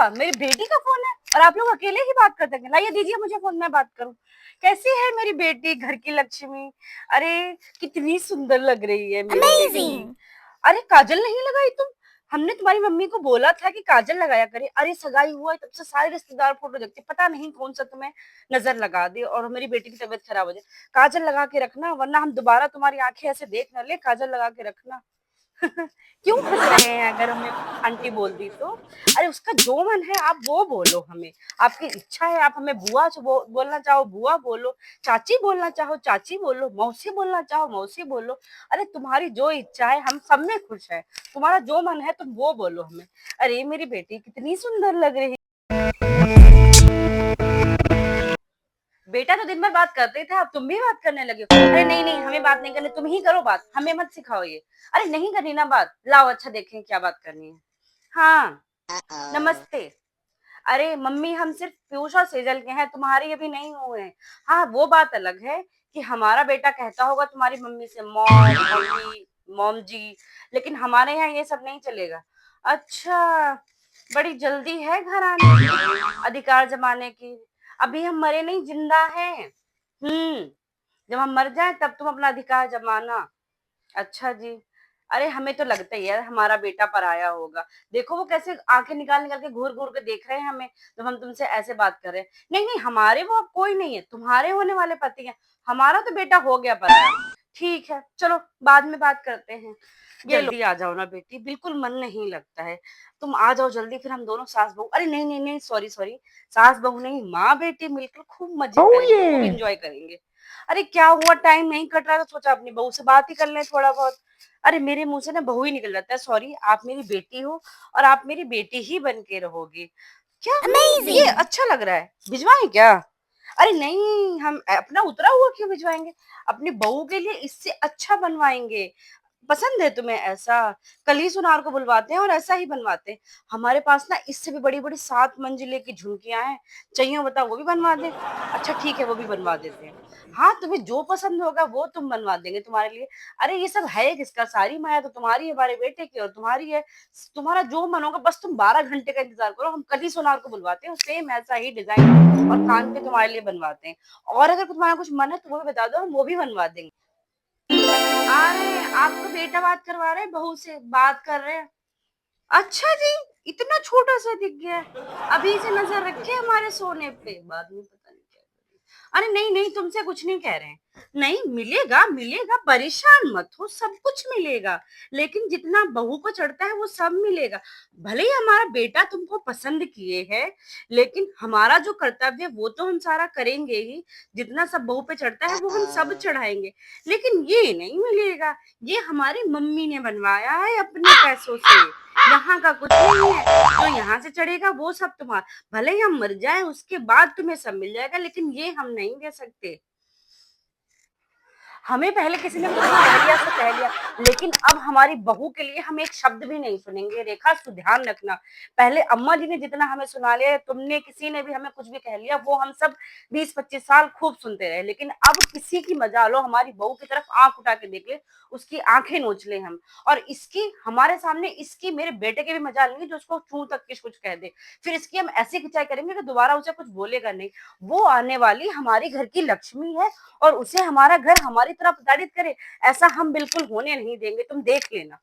हुआ? मेरी बेटी का फोन है और आप लोग अकेले ही बात करते हैं? लाइए दीजिए मुझे फोन, मैं बात करूं। कैसी है मेरी बेटी, घर की लक्ष्मी? अरे कितनी सुंदर लग रही है मेरी बेटी। अरे काजल नहीं लगाई तुम? हमने तुम्हारी मम्मी को बोला था कि काजल लगाया करे। अरे सगाई हुआ है तब से सारे रिश्तेदार फोटो देखते, पता नहीं कौन सा तुम्हें नजर लगा दे और मेरी बेटी की तबीयत खराब हो जाए। काजल लगा के रखना वरना हम दोबारा तुम्हारी आंखें ऐसे देख न ले। काजल लगा के रखना। क्यों हंस रहे हैं अगर हमें आंटी बोल दी तो? अरे उसका जो मन है आप वो बोलो हमें। आपकी इच्छा है, आप हमें बुआ बोलना चाहो बुआ बोलो, चाची बोलना चाहो चाची बोलो, मौसी बोलना चाहो मौसी बोलो। अरे तुम्हारी जो इच्छा है हम सब में खुश है। तुम्हारा जो मन है तुम वो बोलो हमें। अरे मेरी बेटी कितनी सुंदर लग रही। बेटा तो दिन भर बात करते थे, अब तुम भी बात करने लगे हो। अरे नहीं नहीं हमें बात नहीं करनी, तुम ही करो बात, हमें मत सिखाओ ये। अरे नहीं करनी ना बात, लाओ अच्छा देखें क्या बात करनी है। हाँ नमस्ते। अरे मम्मी हम सिर्फ पीयूष और सेजल के हैं, तुम्हारी अभी नहीं हुए हैं। हाँ वो बात अलग है कि हमारा बेटा कहता होगा तुम्हारी मम्मी से मॉम मम्मी मॉम जी, लेकिन हमारे यहाँ ये सब नहीं चलेगा। अच्छा बड़ी जल्दी है घर आने की, अधिकार जमाने की। अभी हम मरे नहीं, जिंदा हैं। जब हम मर जाएं तब तुम अपना अधिकार जमाना। अच्छा जी। अरे हमें तो लगता ही है हमारा बेटा पराया होगा। देखो वो कैसे आंखें निकाल निकाल के घूर घूर के देख रहे हैं हमें, जब हम तुमसे ऐसे बात कर रहे हैं। नहीं नहीं हमारे वो अब कोई नहीं है, तुम्हारे होने वाले पति हैं। हमारा तो बेटा हो गया पराया। ठीक है चलो बाद में बात करते हैं। जल्दी आ जाओ ना बेटी, बिल्कुल मन नहीं लगता है। तुम आ जाओ जल्दी, फिर हम दोनों सास बहू, अरे नहीं नहीं नहीं सॉरी सॉरी, सास बहू नहीं माँ बेटी मिलकर खूब मजे करेंगे, खूब इंजॉय करेंगे। अरे क्या हुआ, टाइम नहीं कट रहा तो सोचा अपनी बहू से बात ही कर लें थोड़ा बहुत। अरे मेरे मुंह से ना बहू ही निकल जाता है, सॉरी। आप मेरी बेटी हो और आप मेरी बेटी ही बन के रहोगी। क्या ये अच्छा लग रहा है, भिजवाएं क्या? अरे नहीं हम अपना उतरा हुआ क्यों भिजवाएंगे, अपनी बहू के लिए इससे अच्छा बनवाएंगे। पसंद है तुम्हें ऐसा? कल ही सुनार को बुलवाते हैं और ऐसा ही बनवाते हैं। हमारे पास ना इससे भी बड़ी बड़ी 7 मंजिले की झुमकियां हैं, चाहिए बताओ वो भी बनवा दें? अच्छा ठीक है वो भी बनवा देते हैं। हाँ तुम्हें जो पसंद होगा वो तुम बनवा देंगे तुम्हारे लिए। अरे ये सब है किसका, सारी माया तो तुम्हारी है, हमारे बेटे की और तुम्हारी है। तुम्हारा जो मन होगा बस तुम 12 घंटे का इंतजार करो, हम कल ही सुनार को बुलवाते हैं, सेम ऐसा ही डिजाइन और कान पे तुम्हारे लिए बनवाते हैं। और अगर तुम्हारा कुछ मन है तो वो भी बता दो, हम वो भी बनवा देंगे। आ रहे हैं आपका बेटा, बात करवा रहे हैं, बहू से बात कर रहे हैं। अच्छा जी, इतना छोटा सा दिख गया है। अभी से नजर रखे हमारे सोने पे, बाद में पता नहीं क्या करेगी। अरे नहीं नहीं तुमसे कुछ नहीं कह रहे हैं। नहीं मिलेगा मिलेगा, परेशान मत हो, सब कुछ मिलेगा। लेकिन जितना बहू को चढ़ता है वो सब मिलेगा। भले ही हमारा बेटा तुमको पसंद किए है, लेकिन हमारा जो कर्तव्य है वो तो हम सारा करेंगे ही। जितना सब बहू पे चढ़ता है वो हम सब चढ़ाएंगे। लेकिन ये नहीं मिलेगा, ये हमारी मम्मी ने बनवाया है अपने पैसों से। यहाँ का कुछ नहीं है, जो यहाँ से चढ़ेगा वो सब तुम्हारा। भले ही हम मर जाएं उसके बाद तुम्हें सब मिल जाएगा, लेकिन ये हम नहीं दे सकते। हमें पहले किसी ने कुछ कह लिया तो कह लिया, लेकिन अब हमारी बहू के लिए हम एक शब्द भी नहीं सुनेंगे। रेखा तू ध्यान रखना, पहले अम्मा जी ने जितना हमें सुना लिया, तुमने किसी ने भी हमें कुछ भी कह लिया वो हम सब 20-25 साल खूब सुनते रहे। लेकिन अब किसी की मजाल हो, हमारी बहू की तरफ आंख उठा के देख ले, उसकी आंखें नोच ले हम। और इसकी हमारे सामने, इसकी मेरे बेटे के भी मजाल नहीं जो उसको चू तक किस कुछ कह दे। फिर इसकी हम ऐसी खिंचाई करेंगे कि दोबारा उसे कुछ बोलेगा नहीं। वो आने वाली हमारी घर की लक्ष्मी है और उसे हमारा घर हमारी तरफ प्रताड़ित करे, ऐसा हम बिल्कुल होने नहीं देंगे, तुम देख लेना।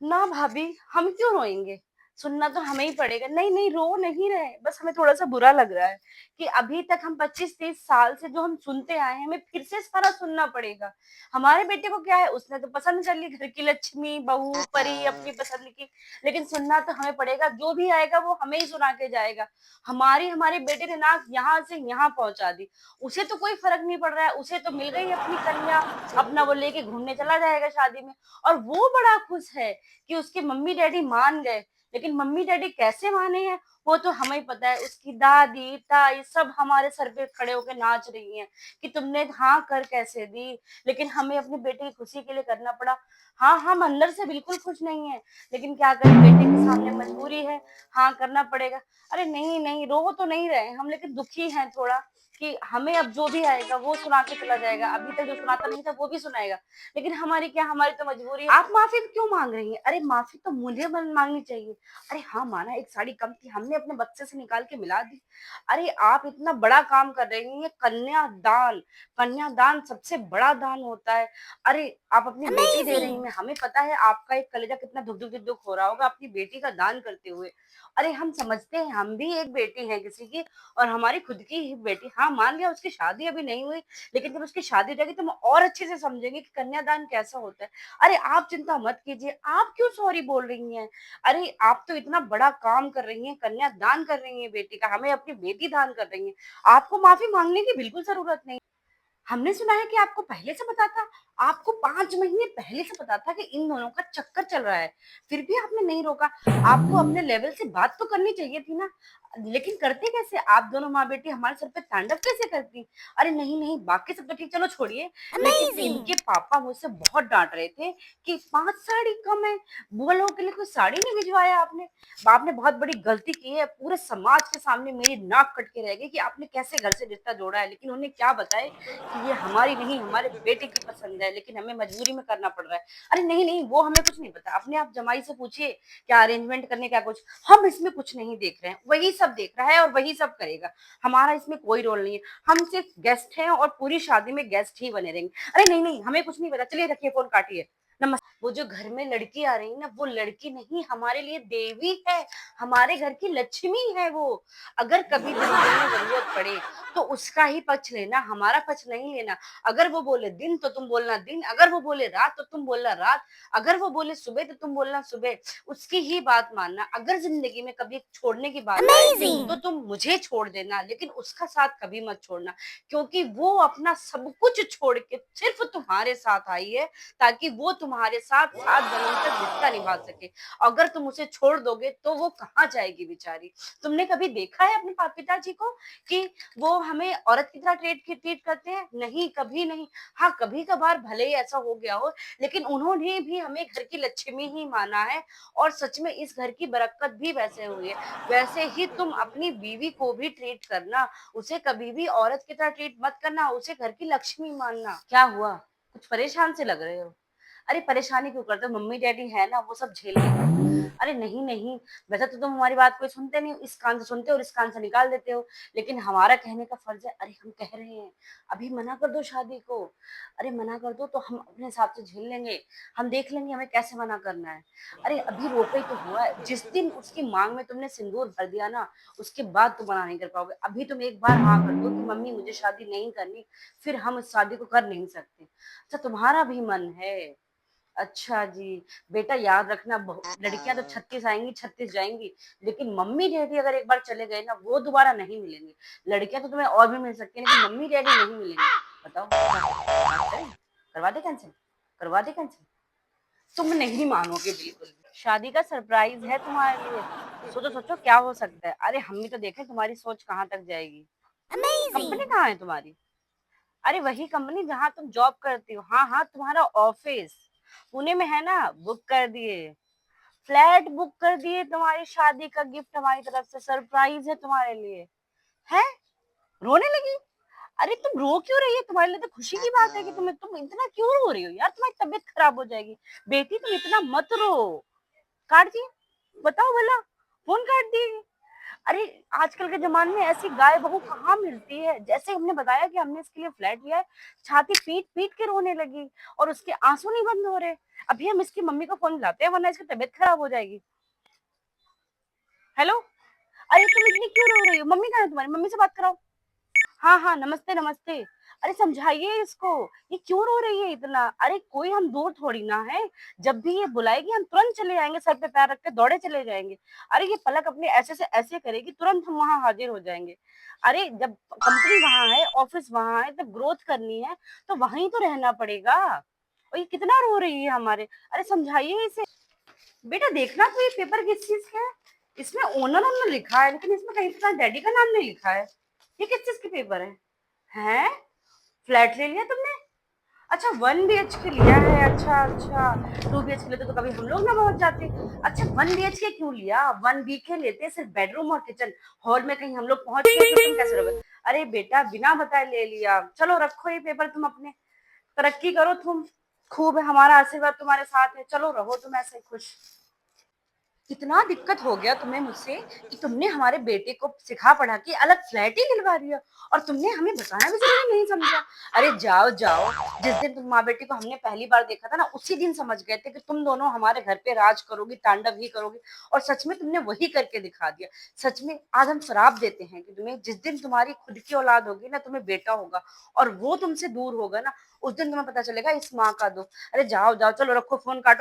ना भाभी हम क्यों रोएंगे, सुनना तो हमें ही पड़ेगा। नहीं नहीं रो नहीं रहे, बस हमें थोड़ा सा बुरा लग रहा है कि अभी तक हम 25-30 साल से जो हम सुनते आए हैं, हमें फिर से सारा सुनना पड़ेगा। हमारे बेटे को क्या है, उसने तो पसंद कर ली घर की लक्ष्मी बहू परी अपनी पसंद की, लेकिन सुनना तो हमें पड़ेगा। जो भी आएगा वो हमें ही सुना के जाएगा। हमारे बेटे ने नाक यहाँ से यहाँ पहुंचा दी, उसे तो कोई फर्क नहीं पड़ रहा है, उसे तो मिल गई अपनी कन्या, अपना वो लेके घूमने चला जाएगा शादी में। और वो बड़ा खुश है कि उसके मम्मी डैडी मान गए। लेकिन मम्मी डैडी कैसे माने हैं वो तो हमें ही पता है। उसकी दादी ताई सब हमारे सर पे खड़े होकर नाच रही हैं कि तुमने हाँ कर कैसे दी, लेकिन हमें अपने बेटे की खुशी के लिए करना पड़ा। हाँ हम अंदर से बिल्कुल खुश नहीं है, लेकिन क्या करें, बेटे के सामने मजबूरी है, हाँ करना पड़ेगा। अरे नहीं नहीं रो तो नहीं रहे हम, लेकिन दुखी हैं थोड़ा कि हमें अब जो भी आएगा वो सुना के चला जाएगा, अभी तक जो सुनाता नहीं था वो भी सुनाएगा। लेकिन हमारी क्या, हमारी तो मजबूरी है। आप माफ़ी क्यों माँग रही हैं? अरे माफ़ी तो मुझे माँगनी चाहिए। अरे हाँ, माना एक साड़ी कम थी, हमने अपने बक्से से निकाल के मिला दी। अरे आप इतना बड़ा काम कर रही हैं, कन्यादान। कन्यादान सबसे बड़ा दान होता है। अरे आप अपनी बेटी दे रही हैं, हमें पता है आपका एक कलेजा कितना धुक-धुक हो रहा होगा अपनी बेटी का दान करते हुए। अरे हम समझते हैं, हम भी एक बेटी हैं किसी की, और हमारी खुद की ही बेटी। हाँ, मान लिया उसकी शादी अभी नहीं हुई, लेकिन जब उसकी शादी हो जाएगी तो हम और अच्छे से समझेंगे कि कन्यादान कैसा होता है। अरे आप चिंता मत कीजिए, आप क्यों सॉरी बोल रही हैं? अरे आप तो इतना बड़ा काम कर रही हैं, कन्यादान कर रही हैं बेटी का, हमें अपनी बेटी दान कर रही हैं। आपको माफ़ी माँगने की बिल्कुल ज़रूरत नहीं। हमने सुना है कि आपको पहले से पता था, आपको 5 महीने पहले से पता था कि इन दोनों का चक्कर चल रहा है, फिर भी आपने नहीं रोका। आपको अपने लेवल से बात तो करनी चाहिए थी ना, लेकिन करते कैसे? आप दोनों माँ-बेटी हमारे सर पे तांडव कैसे करती? अरे नहीं, नहीं, बाकी सब तो ठीक, चलो छोड़िए, लेकिन इनके पापा मुझसे बहुत डाँट रहे थे कि 5 साड़ी कम है, बुआ लोगों के लिए कोई साड़ी नहीं भिजवाया आपने। आपने बहुत बड़ी गलती की है, पूरे समाज के सामने मेरी नाक कट के रह गई कि आपने कैसे घर से रिश्ता जोड़ा है, लेकिन उन्हें क्या बताएँ कि ये हमारी नहीं, हमारे बेटे की पसंद है, लेकिन हमें मजबूरी में करना पड़ रहा है। अरे नहीं, नहीं, वो हमें कुछ नहीं पता। अपने आप जमाई से पूछिए, क्या अरेंजमेंट करने का कुछ, हम इसमें कुछ नहीं देख रहे हैं। वही सब देख रहा है और वही सब करेगा। हमारा इसमें कोई रोल नहीं है। हम सिर्फ गेस्ट हैं और पूरी शादी में गेस्ट ही बने रहेंगे। अरे नहीं, नहीं, हमें कुछ नहीं पता। चलिए रखिए फ़ोन काटिए। वो जो घर में लड़की आ रही है ना, वो लड़की नहीं, हमारे लिए देवी है, हमारे घर की लक्ष्मी है वो। अगर कभी ज़िंदगी में ज़रूरत पड़े, तो उसका ही पक्ष लेना, हमारा पक्ष नहीं लेना। अगर वो बोले दिन तो तुम बोलना दिन, अगर वो बोले रात तो तुम बोलना रात, अगर वो बोले सुबह तो तुम बोलना सुबह, उसकी ही बात मानना। अगर ज़िंदगी में कभी छोड़ने की बात आए, तो तुम मुझे छोड़ देना, लेकिन उसका साथ कभी मत छोड़ना, क्योंकि वो अपना सब कुछ छोड़ के सिर्फ़ तुम्हारे साथ आई है, ताकि वो तुम्हारे साथ 7 जन्म तक रिश्ता निभा सके। अगर तुम उसे छोड़ दोगे तो वो कहाँ जाएगी बेचारी? तुमने कभी देखा है अपने पिताजी को कि वो हमें औरत की तरह ट्रीट करते हैं? नहीं, कभी नहीं। हाँ, कभी-कभार भले ही ऐसा हो गया हो, लेकिन उन्होंने भी हमें घर की लक्ष्मी ही माना है, और सच में इस घर की बरकत भी वैसे हुई है। वैसे ही तुम अपनी बीवी को भी ट्रीट करना, उसे कभी भी औरत की तरह ट्रीट मत करना, उसे घर की लक्ष्मी मानना। क्या हुआ? कुछ परेशान से लग रहे हो। अरे परेशानी क्यों करते हो? मम्मी-डैडी है ना, वो सब झेल लेंगे। अरे नहीं, नहीं, वैसे तो तुम हमारी बात कोई सुनते नहीं हो, इस कान से सुनते हो और इस कान से निकाल देते हो। लेकिन हमारा कहने का फर्ज़ है, अरे हम कह रहे हैं, अभी मना कर दो शादी को। अरे मना कर दो तो हम अपने हिसाब से झेल लेंगे, हम देख लेंगे हमें कैसे मना करना है। अरे अभी रोका ही तो हुआ है, जिस दिन उसकी माँग में तुमने सिंदूर भर दिया ना, उसके बाद तुम मना नहीं कर पाओगे। अभी तुम एक बार हाँ कर दो कि मम्मी मुझे शादी नहीं करनी, फिर हम इस शादी को कर नहीं सकते। अच्छा तुम्हारा भी मन है। अच्छा जी, बेटा याद रखना, लड़कियां तो 36 आएंगी 36 जाएंगी, लेकिन मम्मी डैडी अगर एक बार चले गए ना, वो दोबारा नहीं मिलेंगे। लड़कियां तो तुम्हें और भी मिल सकती है, लेकिन मम्मी डैडी नहीं मिलेंगे। बताओ क्या बात करें? करवा दे कैंसिल, करवा दे कैंसिल। तुम नहीं मानोगे बिल्कुल भी। शादी का सरप्राइज है तुम्हारे लिए, सोचो सोचो क्या हो सकता है। अरे हम भी तो देखें तुम्हारी सोच कहाँ तक जाएगी। कंपनी कहाँ है तुम्हारी? अरे वही कंपनी जहाँ तुम जॉब करती हो। हाँ, हाँ, तुम्हारा ऑफिस पुणे में है ना, बुक कर दिए। फ्लैट बुक कर दिए, तुम्हारी शादी का गिफ्ट हमारी तरफ से सरप्राइज है तुम्हारे लिए। है? रोने लगी? अरे तुम रो क्यों रही है? तुम्हारे लिए तो खुशी की बात है कि तुम इतना क्यों रो रही हो यार? तुम्हारी तबीयत खराब हो जाएगी। बेटी तुम इतना मत रो। काट दिए? बताओ भला, फोन काट दिए? अरे आजकल के ज़माने में ऐसी गाय बहू कहाँ मिलती है? जैसे हमने बताया कि हमने इसके लिए फ्लैट लिया है, छाती पीट-पीट के रोने लगी और उसके आँसू नहीं बंद हो रहे। अभी हम इसकी मम्मी को फ़ोन मिलाते हैं, वरना इसकी तबीयत खराब हो जाएगी। हेलो? अरे तुम इतनी क्यों रो रही हो? मम्मी कहाँ है तुम्हारी? मम्मी से बात कराओ। हाँ, हाँ, नमस्ते, नमस्ते। अरे समझाइए इसको, ये क्यों रो रही है इतना? अरे कोई हम दूर थोड़ी ना है, जब भी ये बुलाएगी हम तुरंत चले जाएँगे, सर पे पैर रख के दौड़े चले जाएँगे। अरे ये पलक अपने ऐसे से ऐसे करेगी, तुरंत हम वहाँ हाज़िर हो जाएँगे। अरे जब कंपनी वहाँ है, ऑफ़िस वहाँ है, जब ग्रोथ करनी है, तो वहीं तो रहना पड़ेगा। और ये कितना रो रही है हमारे, अरे समझाइए इसे। बेटा देखना तो ये पेपर किस चीज़ का है? इसमें ओनर लिखा है, लेकिन इसमें कहीं तुम्हारे डैडी का नाम नहीं लिखा है। ये किस चीज़ के पेपर हैं? हैं? फ्लैट ले लिया तुमने? अच्छा 1 बीएचके लिया है, अच्छा, अच्छा। 2 बीएचके लेते तो कभी हम लोग ना पहुँच जाते। अच्छा 1 बीएचके क्यों लिया? 1 बीके लेते सिर्फ बेडरूम और किचन, हॉल में कहीं हम लोग पहुँच गए तो तुम कैसे रहोगे? अरे बेटा बिना बताए ले लिया। चलो रखो ये पेपर तुम अपने, तरक्की करो तुम। खूब है, हमारा आशीर्वाद तुम्हारे साथ है। चलो रहो तुम ऐसे ही खुश। इतना दिक्कत हो गया तुम्हें मुझसे कि तुमने हमारे बेटे को सिखा पढ़ा के अलग फ्लैट ही दिलवा दिया और तुमने हमें बताना भी जरूरी नहीं समझा। अरे जाओ जाओ, जिस दिन तुम माँ बेटी को हमने पहली बार देखा था ना उसी दिन समझ गए थे कि तुम दोनों हमारे घर पे राज करोगी, तांडव ही करोगी। और सच में तुमने वही करके दिखा दिया। सच में आज हम श्राप देते हैं कि तुम्हें जिस दिन तुम्हारी खुद की औलाद होगी ना, तुम्हें बेटा होगा और वो तुमसे दूर होगा ना, उस दिन तुम्हें पता चलेगा इस माँ का दुख। अरे जाओ जाओ, चलो रखो फोन, काटो।